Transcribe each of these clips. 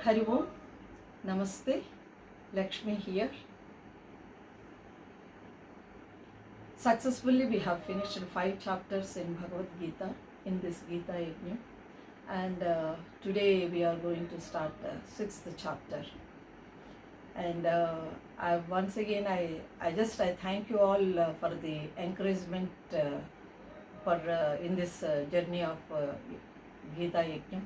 Hari Om, Namaste, Lakshmi here. Successfully we have finished 5 chapters in Bhagavad Gita in this Gita Yajna, and today we are going to start the 6th chapter. And once again I thank you all for the encouragement for in this journey of Gita Yajna.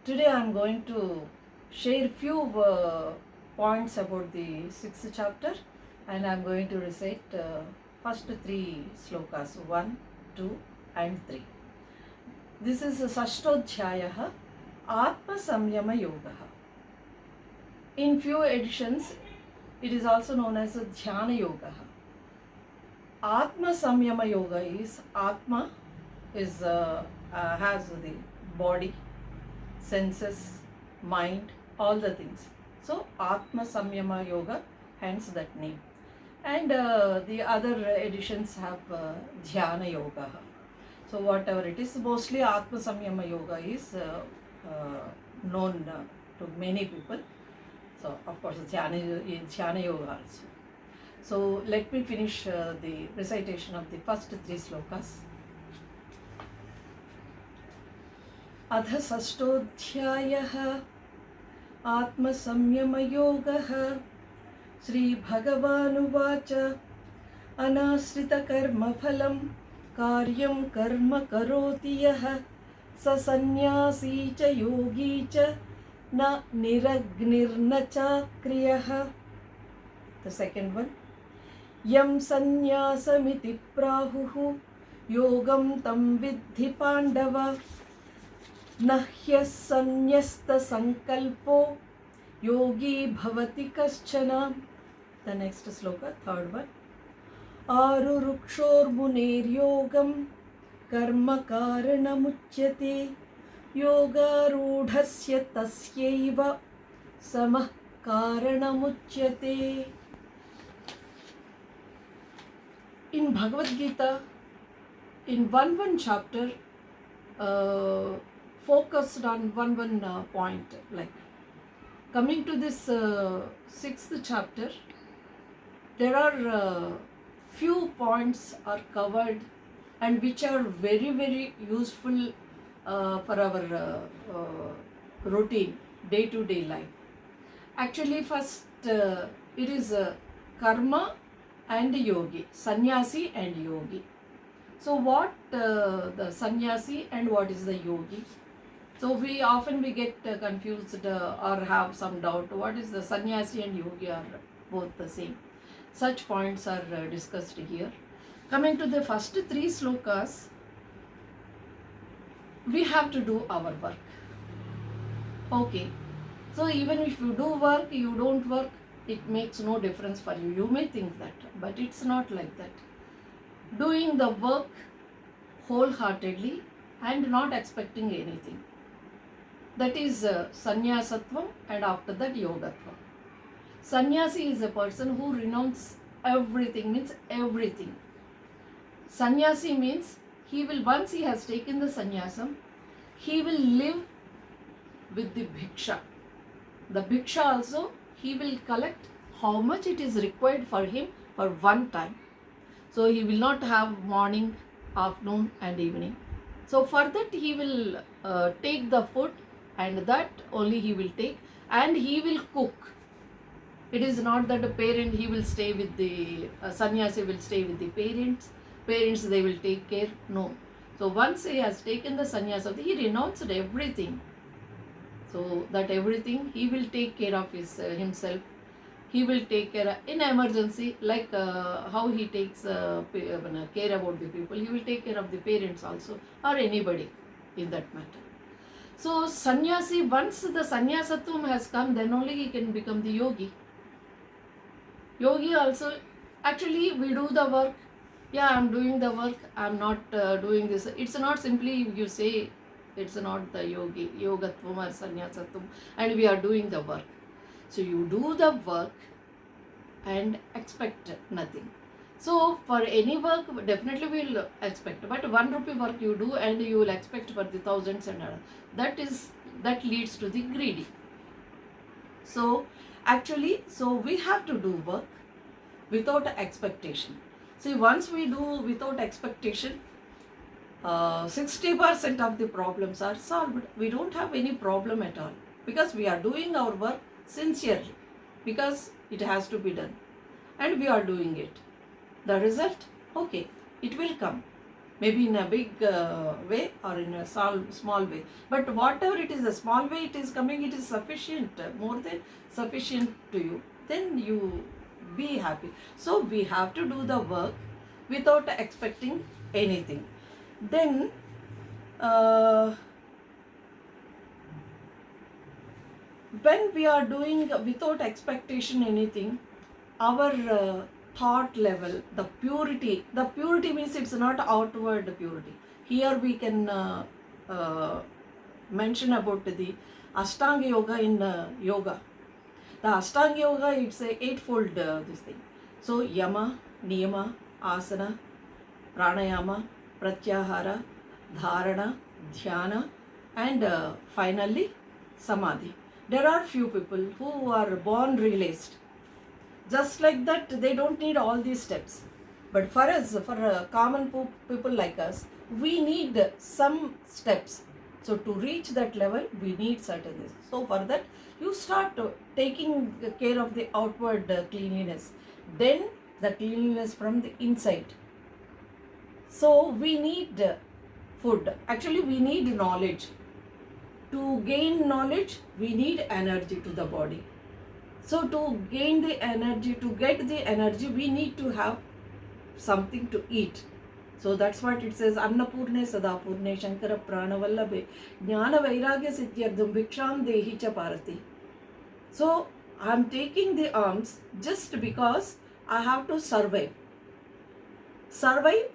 Today I am going to share few points about the 6th chapter, and I am going to recite first 3 slokas, 1, 2 and 3. This is Sashtodhyayah, Atma Samyama Yoga. In few editions it is also known as Dhyana Yoga. Atma Samyama Yoga is Atma is has the body, senses, mind, all the things. So Atma Samyama Yoga, hence that name. And the other editions have Dhyana Yoga. So whatever it is, mostly Atma Samyama Yoga is known to many people. So of course Dhyana Yoga also. So let me finish the recitation of the first 3 slokas. अथ षष्ठोऽध्यायः आत्मसंयमयोगः श्रीभगवानुवाच अनाश्रितकर्मफलं कार्यं कर्म करोति यः स सन्न्यासी च योगी च न निरग्निर्न चाक्रियः. The second one, यं सन्न्यासमिति प्राहुः योगं तं विद्धि पाण्डव न ह्यसन्न्यस्तसंकल्पो योगी भवति कश्चन. The next sloka, third one, आरुरुक्षोर्मुनेर्योगं कर्म कारणमुच्यते योगारूढस्य तस्यैव समः कारणमुच्यते. In Bhagavad Gita, in one chapter, focused on one point. Like coming to this 6th chapter, there are few points are covered and which are very very useful for our routine, day-to-day life. Actually, first it is karma and yogi, sannyasi and yogi. So what the sannyasi and what is the yogi? So we often get confused or have some doubt. What is the sannyasi and yogi are both the same? Such points are discussed here. Coming to the first 3 slokas, we have to do our work. Okay. So even if you do work, you don't work, it makes no difference for you. You may think that, but it's not like that. Doing the work wholeheartedly and not expecting anything. That is sannyasatvam, and after that yogatvam. Sannyasi is a person who renounces everything, means everything. Sannyasi means he will, once he has taken the sannyasam, he will live with the bhiksha. The bhiksha also he will collect how much it is required for him for one time. So he will not have morning, afternoon and evening. So for that he will take the food, and that only he will take, and he will cook. It is not that a parent, he will stay with the sannyasi will stay with the parents they will take care. No. So once he has taken the sannyasa, he renounced everything. So that everything he will take care of himself. He will take care in emergency, like how he takes care about the people. He will take care of the parents also, or anybody in that matter. So sannyasi, once the sannyasatvam has come, then only he can become the yogi. Yogi also, actually we do the work. Yeah, I am doing the work, I am not doing this. It's not simply you say it's not the yogatvam or sannyasatvam and we are doing the work. So you do the work and expect nothing. So for any work, definitely we will expect. But 1 rupee work you do and you will expect for the thousands and that leads to the greedy. So actually, so we have to do work without expectation. See, once we do without expectation, 60% of the problems are solved. We don't have any problem at all because we are doing our work sincerely, because it has to be done and we are doing it. The result, okay, it will come, maybe in a big way or in a small way, but whatever it is, a small way it is coming, it is sufficient, more than sufficient to you, then you be happy. So we have to do the work without expecting anything. Then when we are doing without expectation anything, our thought level, the purity means it's not outward purity. Here we can mention about the Ashtanga Yoga in yoga. The Ashtanga Yoga, it's a eightfold this thing. So Yama, Niyama, Asana, Pranayama, Pratyahara, Dharana, Dhyana, and finally Samadhi. There are few people who are born realized. Just like that, they don't need all these steps. But for us, for common people like us, we need some steps. So to reach that level, we need certain things. So for that, you start taking care of the outward cleanliness, then the cleanliness from the inside. So we need food. Actually, we need knowledge. To gain knowledge, we need energy to the body. So to gain the energy, to get the energy, we need to have something to eat. So that's what it says, Annapurne Sadapurne Shankara Pranavallabhe Jnana Vairagya Siddhyardham Bhiksham Dehi Cha Parati. So I'm taking the alms just because I have to survive. Survive,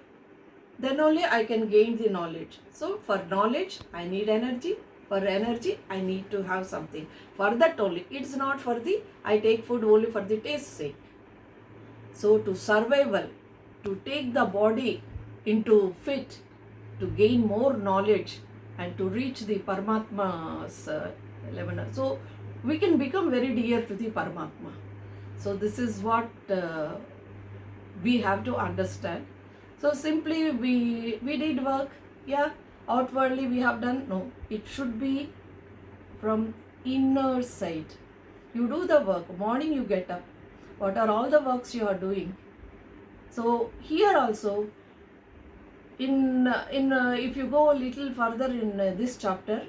then only I can gain the knowledge. So for knowledge, I need energy. For energy, I need to have something. For that only, it's not for the, I take food only for the taste sake. So to survival, to take the body into fit, to gain more knowledge and to reach the Paramatma's level. So we can become very dear to the Paramatma. So this is what we have to understand. So simply we did work, yeah, outwardly we have done, no, it should be from inner side. You do the work, morning you get up, what are all the works you are doing. So here also, if you go a little further in this chapter,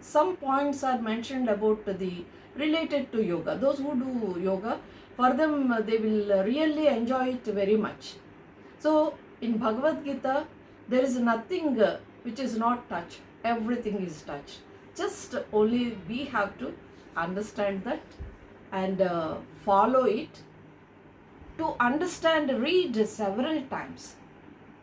some points are mentioned about the related to yoga. Those who do yoga, for them they will really enjoy it very much. So in Bhagavad Gita, there is nothing which is not touched. Everything is touched. Just only we have to understand that and follow it. To understand, read several times.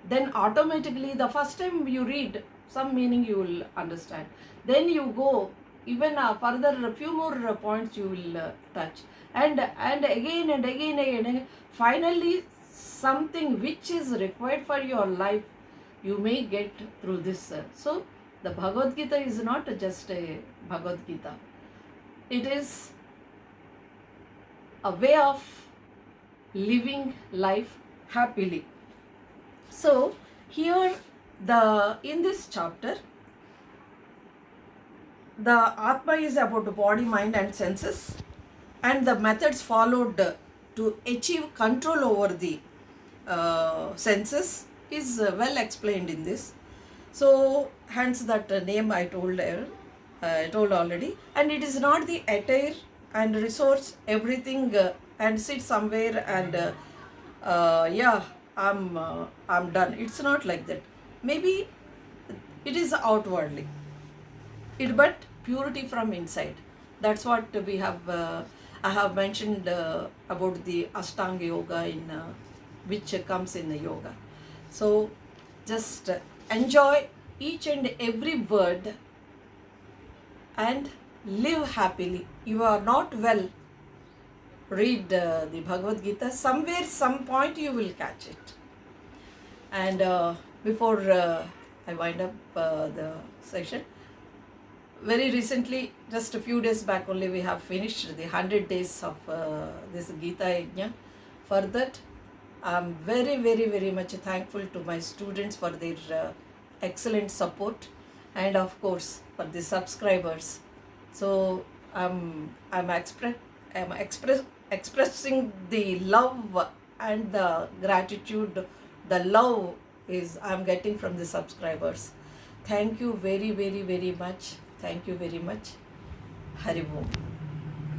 Then automatically the first time you read, some meaning you will understand. Then you go even further, a few more points you will touch. And again and again and again. Finally, something which is required for your life, you may get through this. So the Bhagavad Gita is not just a Bhagavad Gita. It is a way of living life happily. So here in this chapter, the Atma is about the body, mind and senses, and the methods followed to achieve control over the senses is well explained in this. So hence that name I told already. And it is not the attire and resource, everything and sit somewhere and I'm done. It's not like that. Maybe it is outwardly, but purity from inside. That's what we have. I have mentioned about the Ashtanga Yoga in which comes in the yoga. So just enjoy each and every word and live happily. You are not well, read the Bhagavad Gita. Somewhere, some point you will catch it. And before I wind up the session, very recently, just a few days back only, we have finished the 100 days of this Gita Yajna. For that, I'm very, very, very much thankful to my students for their excellent support, and of course for the subscribers. So I'm expressing the love and the gratitude. The love is I'm getting from the subscribers. Thank you very, very, very much. Thank you very much. Hari Om.